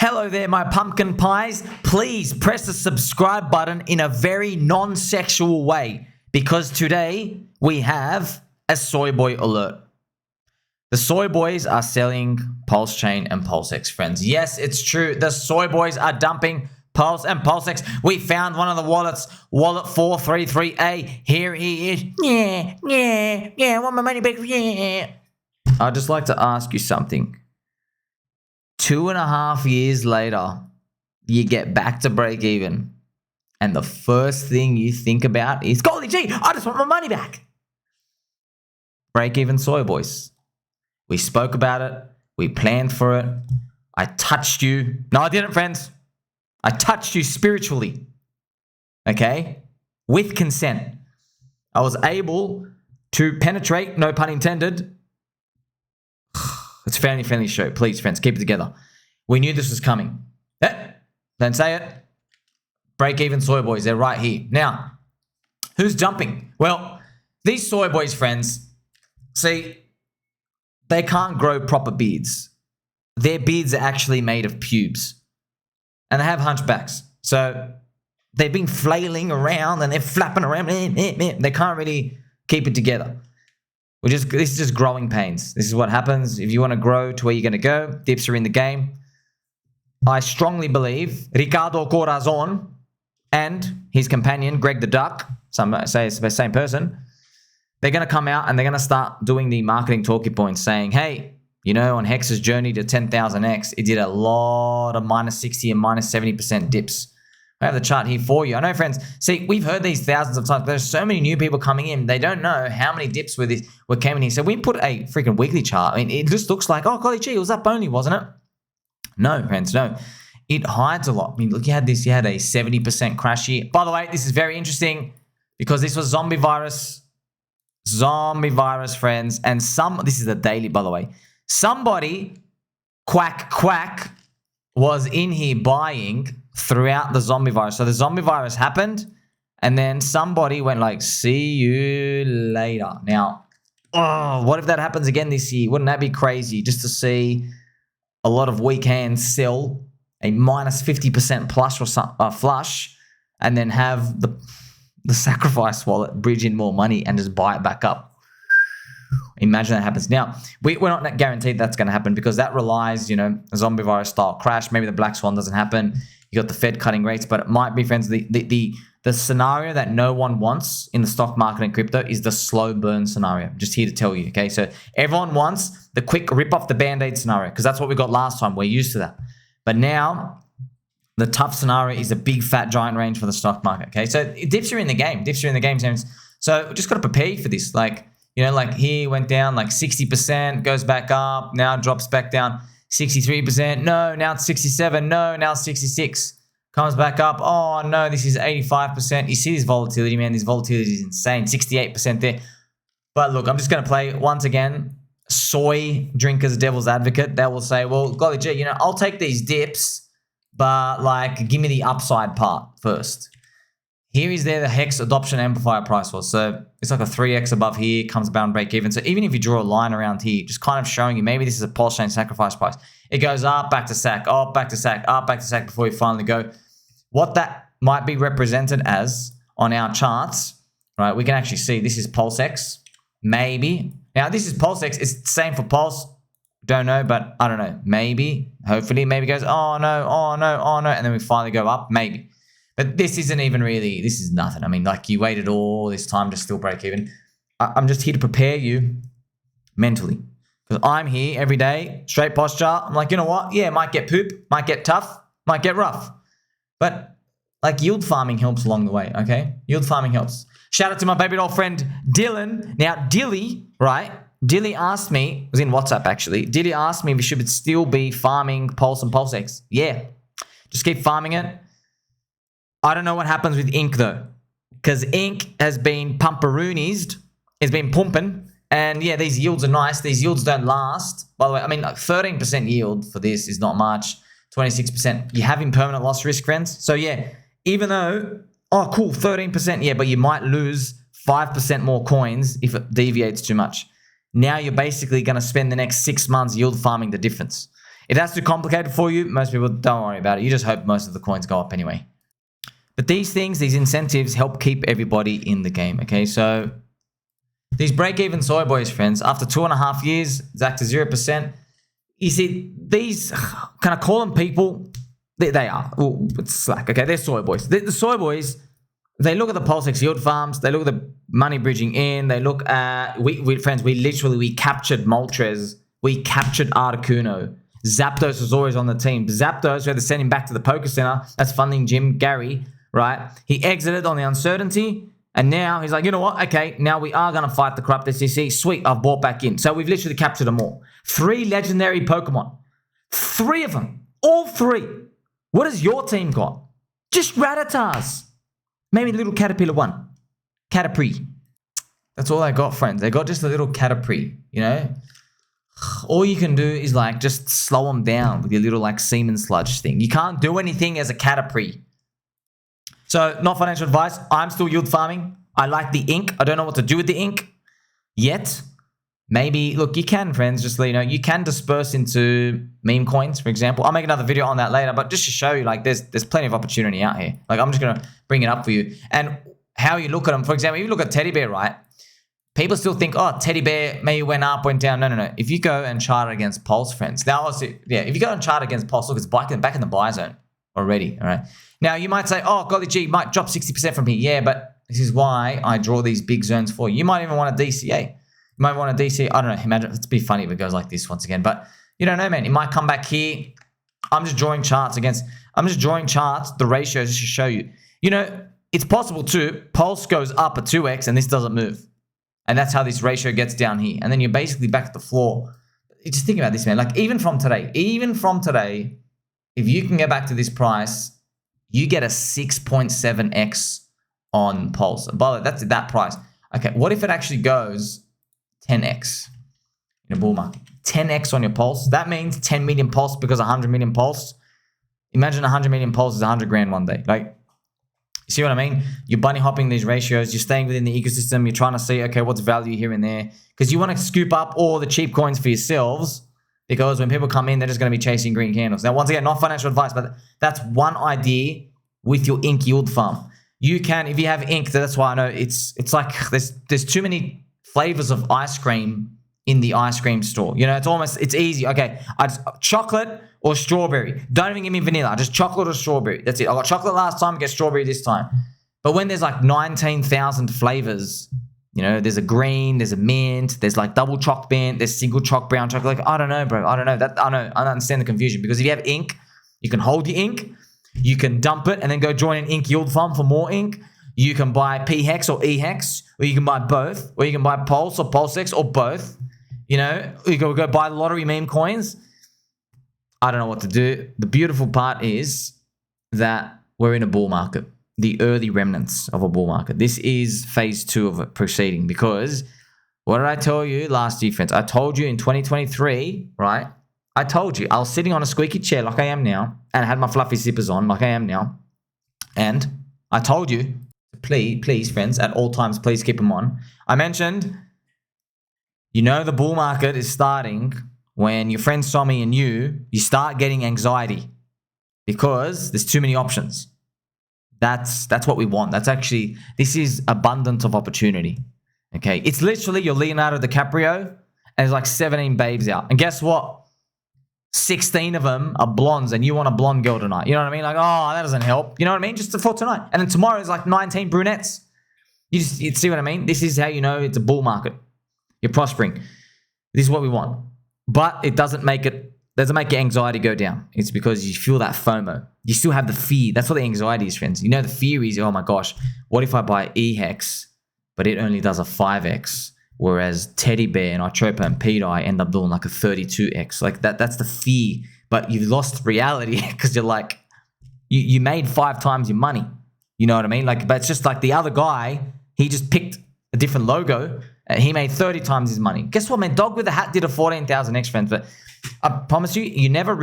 Hello there, my pumpkin pies. Please press the subscribe button in a very non-sexual way because today we have a Soyboy alert. The Soyboys are selling PulseChain and PulseX, friends. Yes, it's true. The Soyboys are dumping Pulse and PulseX. We found one of the wallets, wallet 433A. Here he is. Yeah, I want my money back. Yeah. I'd just like to ask you something. 2.5 years later, you get back to break even. And the first thing you think about is, golly gee, I just want my money back. Break even Soyboys. We spoke about it. We planned for it. I touched you. No, I didn't, friends. I touched you spiritually. Okay? With consent. I was able to penetrate, no pun intended. It's a family-friendly show. Please, friends, keep it together. We knew this was coming. Don't say it. Break even Soyboys. They're right here. Now, who's jumping? Well, these Soyboys, friends, see, they can't grow proper beards. Their beards are actually made of pubes. And they have hunchbacks. So they've been flailing around and they're flapping around. They can't really keep it together. This is just growing pains. This is what happens if you want to grow to where you're going to go. Dips are in the game. I strongly believe Ricardo Corazon and his companion, Greg the Duck, some say it's the same person, they're going to come out and they're going to start doing the marketing talking points saying, hey, you know, on Hex's journey to 10,000x, it did a lot of -60 and -70% dips. I have the chart here for you. I know, friends, see, we've heard these thousands of times, but there's so many new people coming in. They don't know how many dips were coming in here. So we put a freaking weekly chart. I mean, it just looks like, oh, golly gee, it was up only, wasn't it? No, friends, no. It hides a lot. I mean, look, you had a 70% crash here. By the way, this is very interesting because this was zombie virus, friends. And this is the daily, by the way. Somebody, quack, was in here buying throughout the zombie virus. So the zombie virus happened and then somebody went like, see you later. Now, what if that happens again this year? Wouldn't that be crazy just to see a lot of weak hands sell a -50% plus or flush and then have the sacrifice wallet bridge in more money and just buy it back up? Imagine that happens. Now, we're not guaranteed that's going to happen because that relies, you know, a zombie virus style crash. Maybe the black swan doesn't happen. You got the Fed cutting rates, but it might be, friends, the scenario that no one wants in the stock market and crypto is the slow burn scenario. I'm just here to tell you, okay? So everyone wants the quick rip off the Band-Aid scenario because that's what we got last time. We're used to that. But now the tough scenario is a big fat giant range for the stock market, okay? So dips are in the game. Dips are in the game, friends. So just got to prepare you for this. Like, you know, like here went down like 60%, goes back up, now drops back down 63%. No, now it's 67. No, now it's 66. Comes back up. Oh, no, this is 85%. You see this volatility, man. This volatility is insane. 68% there. But look, I'm just going to play once again soy drinkers devil's advocate. They will say, well, golly gee, you know, I'll take these dips, but like give me the upside part first. Here is there the Hex adoption amplifier price was. So it's like a 3x above here, comes about and break even. So even if you draw a line around here, just kind of showing you maybe this is a PulseChain sacrifice price. It goes up, back to sack, up, back to sack, up, back to sack before you finally go. What that might be represented as on our charts, right? We can actually see this is PulseX, maybe. Now this is PulseX. It's the same for Pulse. Don't know, but I don't know. Maybe, hopefully, maybe goes, oh no, oh no, oh no. And then we finally go up, maybe. But this isn't even really, this is nothing. I mean, like you waited all this time to still break even. I'm just here to prepare you mentally. Because I'm here every day, straight posture. I'm like, you know what? Yeah, might get poop, might get tough, might get rough. But like yield farming helps along the way, okay? Yield farming helps. Shout out to my baby doll friend, Dylan. Now, Dilly, right? Dilly asked me, it was in WhatsApp actually. Dilly asked me if we should still be farming Pulse and PulseX. Yeah, just keep farming it. I don't know what happens with Ink though, because Ink has been pumperoonies, it's been pumping, and yeah, these yields are nice. These yields don't last. By the way, I mean, like 13% yield for this is not much. 26%. You have impermanent loss risk, friends. So yeah, even though, oh cool, 13%, yeah, but you might lose 5% more coins if it deviates too much. Now you're basically going to spend the next 6 months yield farming the difference. If that's too complicated for you, most people don't worry about it. You just hope most of the coins go up anyway. But these things, these incentives help keep everybody in the game, okay? So these break-even soy boys, friends, after 2.5 years, it's back to 0%. You see, these, can I call them people? They are. Ooh, it's slack, okay? They're soy boys. The soy boys, they look at the PulseX yield farms. They look at the money bridging in. They look at, friends, we captured Moltres. We captured Articuno. Zapdos was always on the team. Zapdos, we had to send him back to the Poker Center. That's funding Jim Gary, right? He exited on the uncertainty. And now he's like, you know what? Okay, now we are going to fight the corrupt SEC. Sweet, I've bought back in. So we've literally captured them all. 3 legendary Pokemon. 3 of them. All 3. What has your team got? Just Rattatas. Maybe a little Caterpillar one. Caterpie. That's all they got, friends. They got just a little Caterpie, you know? All you can do is like just slow them down with your little like semen sludge thing. You can't do anything as a Caterpie. So, not financial advice. I'm still yield farming. I like the ink. I don't know what to do with the ink yet. Maybe, look, you can, friends, just you know, you can disperse into meme coins, for example. I'll make another video on that later, but just to show you, like, there's plenty of opportunity out here. Like, I'm just going to bring it up for you. And how you look at them, for example, if you look at Teddy Bear, right? People still think, oh, Teddy Bear maybe went up, went down. No. If you go and chart it against Pulse, friends. Now, obviously, yeah, if you go and chart against Pulse, look, it's back in the buy zone already, all right? Now, you might say, oh, golly gee, might drop 60% from here. Yeah, but this is why I draw these big zones for you. You might even want a DCA. You might want a DCA. I don't know. Imagine, it's be funny if it goes like this once again. But you don't know, man. It might come back here. I'm just drawing charts, the ratios just to show you. You know, it's possible too. Pulse goes up a 2x and this doesn't move. And that's how this ratio gets down here. And then you're basically back at the floor. Just think about this, man. Like even from today, if you can get back to this price, you get a 6.7x on Pulse. By the way, that's that price. Okay, what if it actually goes 10x in a bull market? 10x on your Pulse. That means 10 million Pulse because 100 million Pulse. Imagine 100 million Pulse is 100 grand one day. Like, you see what I mean? You're bunny hopping these ratios. You're staying within the ecosystem. You're trying to see, okay, what's value here and there. Because you want to scoop up all the cheap coins for yourselves. Because when people come in, they're just going to be chasing green candles. Now, once again, not financial advice, but that's one idea with your ink yield farm. You can, if you have ink, that's why I know it's like there's too many flavors of ice cream in the ice cream store. You know, it's easy. Okay, chocolate or strawberry. Don't even give me vanilla. Just chocolate or strawberry. That's it. I got chocolate last time, get strawberry this time. But when there's like 19,000 flavors, you know, there's a green, there's a mint, there's like double choc mint, there's single choc brown chocolate. Like, I don't know, bro. I don't know. I don't understand the confusion. Because if you have ink, you can hold your ink, you can dump it and then go join an ink yield farm for more ink. You can buy P-Hex or E-Hex, or you can buy both, or you can buy Pulse or PulseX or both. You know, you go buy lottery meme coins. I don't know what to do. The beautiful part is that we're in a bull market. The early remnants of a bull market. This is phase 2 of it proceeding, because what did I tell you last year, friends? I told you in 2023, right? I told you I was sitting on a squeaky chair like I am now, and I had my fluffy zippers on like I am now. And I told you, please, friends, at all times, please keep them on. I mentioned, you know, the bull market is starting when your friend Somi and you start getting anxiety because there's too many options. That's what we want. This is abundance of opportunity. Okay. It's literally your Leonardo DiCaprio and there's like 17 babes out. And guess what? 16 of them are blondes and you want a blonde girl tonight. You know what I mean? Like, oh, that doesn't help. You know what I mean? Just for tonight. And then tomorrow is like 19 brunettes. You see what I mean? This is how you know it's a bull market. You're prospering. This is what we want. But it doesn't make your anxiety go down. It's because you feel that FOMO. You still have the fear. That's what the anxiety is, friends. You know, the fear is, oh my gosh, what if I buy E-Hex, but it only does a 5x, whereas Teddy Bear and Itropa and P-Dye end up doing like a 32x. Like that's the fear. But you've lost reality because you're like, you made 5 times your money. You know what I mean? Like, but it's just like the other guy, he just picked a different logo and he made 30 times his money. Guess what, man? Dog with a Hat did a 14,000x, friends. But I promise you, it never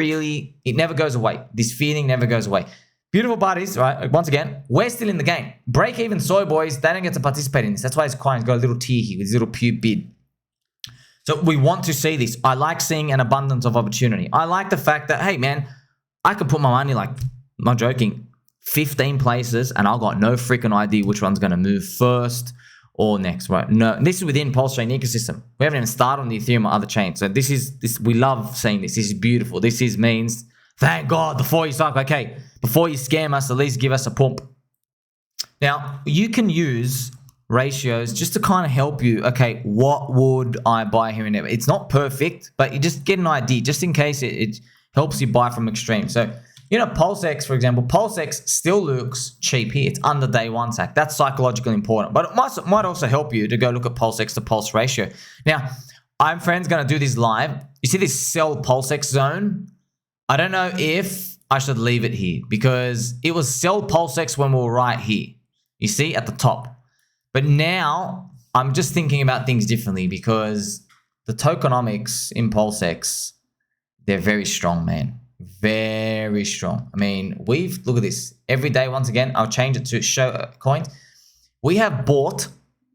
goes away. This feeling never goes away. Beautiful buddies, right? Once again, we're still in the game. Break even soy boys, they don't get to participate in this. That's why his coin's got a little tear here with his little pube bid. So we want to see this. I like seeing an abundance of opportunity. I like the fact that, hey, man, I can put my money, like, not joking, 15 places, and I've got no freaking idea which one's going to move first or next, right? No, this is within PulseChain ecosystem. We haven't even started on the Ethereum or other chains. So this. We love seeing this. This is beautiful. This means, thank God, before you start, okay, before you scam us, at least give us a pump. Now, you can use ratios just to kind of help you, okay, what would I buy here and there? It's not perfect, but you just get an idea just in case it helps you buy from extreme. So, you know, PulseX, for example, PulseX still looks cheap here. It's under day one sack. That's psychologically important, but it might also help you to go look at PulseX to pulse ratio. Now, I'm, friends, going to do this live. You see this sell PulseX zone? I don't know if I should leave it here because it was sell PulseX when we were right here. You see at the top. But now I'm just thinking about things differently because the tokenomics in PulseX, they're very strong, man. Very strong. I mean, look at this. Every day, once again, I'll change it to show coins. We have bought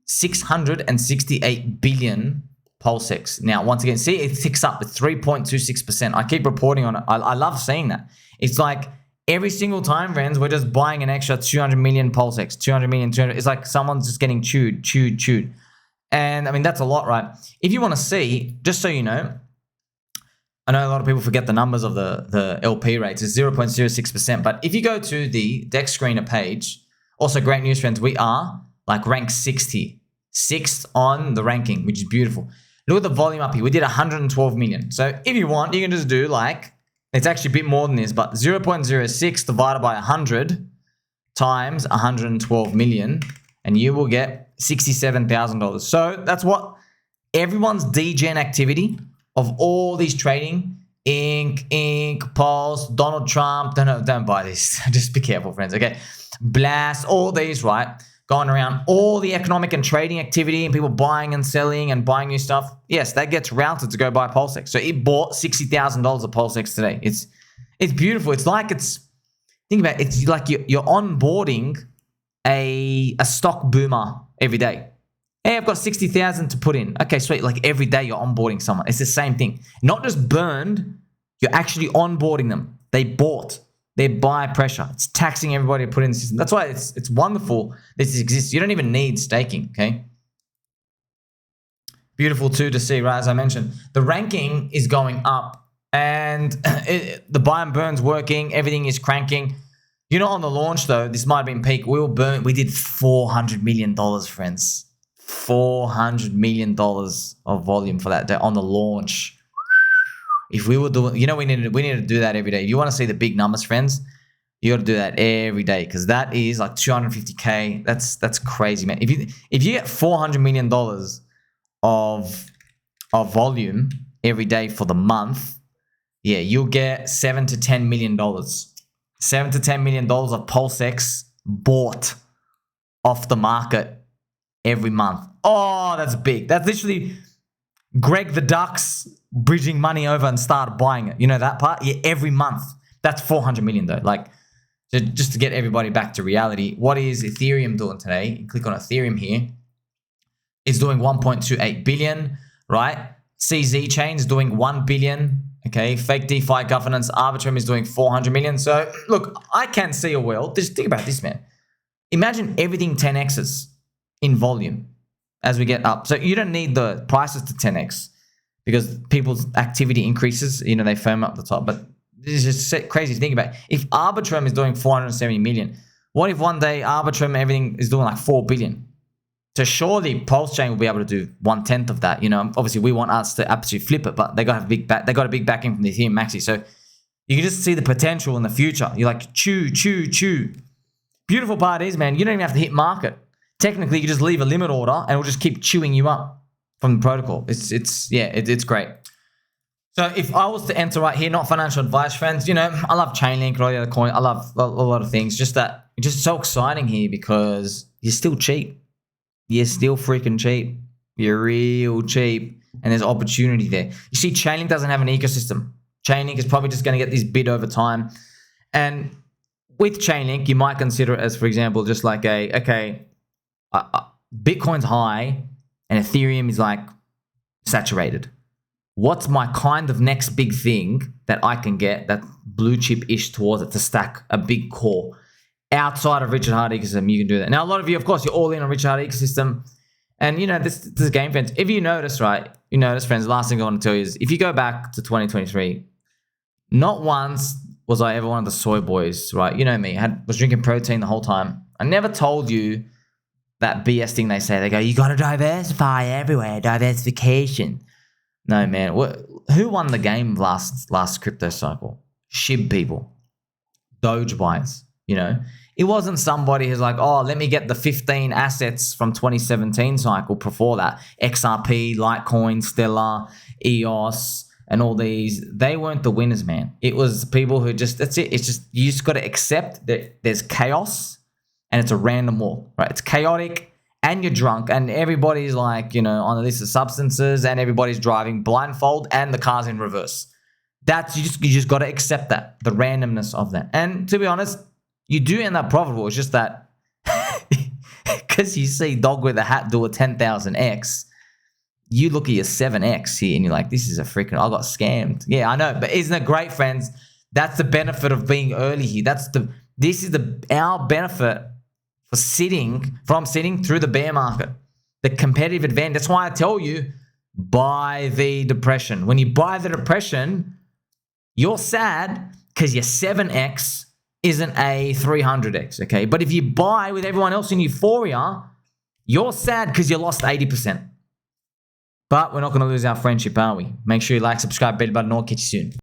668 billion PulseX. Now, once again, see, it ticks up with 3.26%. I keep reporting on it. I love seeing that. It's like every single time, friends, we're just buying an extra 200 million PulseX, 200 million, 200. It's like someone's just getting chewed. And I mean, that's a lot, right? If you want to see, just so you know, I know a lot of people forget the numbers of the LP rates. It's 0.06%. But if you go to the Dex Screener page, also great news, friends, we are like ranked 60, 6th on the ranking, which is beautiful. Look at the volume up here. We did 112 million. So if you want, you can just do like, it's actually a bit more than this, but 0.06 divided by 100 times 112 million, and you will get $67,000. So that's what everyone's degen activity of all these trading, Inc, Pulse, Donald Trump, don't buy this. Just be careful, friends, okay? Blast, all these, right? Going around, all the economic and trading activity and people buying and selling and buying new stuff. Yes, that gets routed to go buy PulseX. So it bought $60,000 of PulseX today. It's beautiful. It's like think about it. It's like you're onboarding a stock boomer every day. Hey, I've got 60,000 to put in. Okay, sweet. Like every day you're onboarding someone. It's the same thing. Not just burned, you're actually onboarding them. They bought. They're buy pressure. It's taxing everybody to put in the system. That's why it's wonderful this exists. You don't even need staking, okay? Beautiful too to see, right? As I mentioned, the ranking is going up and the buy and burn's working. Everything is cranking. You know, on the launch though, this might have been peak. We did $400 million, friends. $400 million of volume for that day on the launch. If we were doing, you know, we need to do that every day. If you want to see the big numbers, friends, you got to do that every day because that is like 250K. That's crazy, man. If you get $400 million of volume every day for the month, yeah, you'll get $7 to $10 million. $7 to $10 million of PulseX bought off the market every month. Oh, that's big. That's literally Greg the Ducks bridging money over and start buying it. You know that part? Yeah, every month. That's 400 million though. Like, just to get everybody back to reality, what is Ethereum doing today? You click on Ethereum here. It's doing 1.28 billion, right? CZ Chain is doing 1 billion. Okay, fake DeFi governance, Arbitrum is doing 400 million. So look, I can see a world. Just think about this, man. Imagine everything 10x's in volume as we get up. So you don't need the prices to 10x. Because people's activity increases, you know, they firm up the top. But this is just crazy to think about. If Arbitrum is doing 470 million, what if one day Arbitrum, everything is doing like 4 billion? So surely PulseChain will be able to do 1/10 of that. You know, obviously we want us to absolutely flip it, but they got a big backing from the Ethereum Maxi. So you can just see the potential in the future. You're like, chew. Beautiful part is, man, you don't even have to hit market. Technically, you just leave a limit order and it'll just keep chewing you up from the protocol. It's great. So if I was to enter right here, not financial advice, friends, you know, I love ChainLink and all the other coin. I love a lot of things. Just that it's just so exciting here because you're still cheap. You're still freaking cheap. You're real cheap. And there's opportunity there. You see, ChainLink doesn't have an ecosystem. ChainLink is probably just going to get this bid over time. And with ChainLink, you might consider it as, for example, just like Bitcoin's high and Ethereum is like saturated. What's my kind of next big thing that I can get that blue chip-ish towards it to stack a big core outside of Richard Hart ecosystem? You can do that. Now, a lot of you, of course, you're all in on Richard Hart ecosystem. And, you know, this is game, friends. If you notice, right, friends, the last thing I want to tell you is if you go back to 2023, not once was I ever one of the soy boys, right? You know me, was drinking protein the whole time. I never told you that BS thing they say. They go, you got to diversify everywhere, diversification. No, man. Who won the game last crypto cycle? SHIB people. Doge buyers, you know. It wasn't somebody who's like, oh, let me get the 15 assets from 2017 cycle before that. XRP, Litecoin, Stellar, EOS, and all these. They weren't the winners, man. It was people who just, that's it. It's just, you just got to accept that there's chaos and it's a random walk, right? It's chaotic and you're drunk and everybody's like, you know, on a list of substances and everybody's driving blindfold and the car's in reverse. You just got to accept that, the randomness of that. And to be honest, you do end up profitable. It's just that because you see dog with a hat do a 10,000x, you look at your 7x here and you're like, this is a freaking, I got scammed. Yeah, I know, but isn't it great, friends? That's the benefit of being early here. This is our benefit for sitting through the bear market, the competitive advantage. That's why I tell you, buy the depression. When you buy the depression, you're sad because your 7x isn't a 300x, okay? But if you buy with everyone else in euphoria, you're sad because you lost 80%. But we're not going to lose our friendship, are we? Make sure you like, subscribe, bell button, or catch you soon.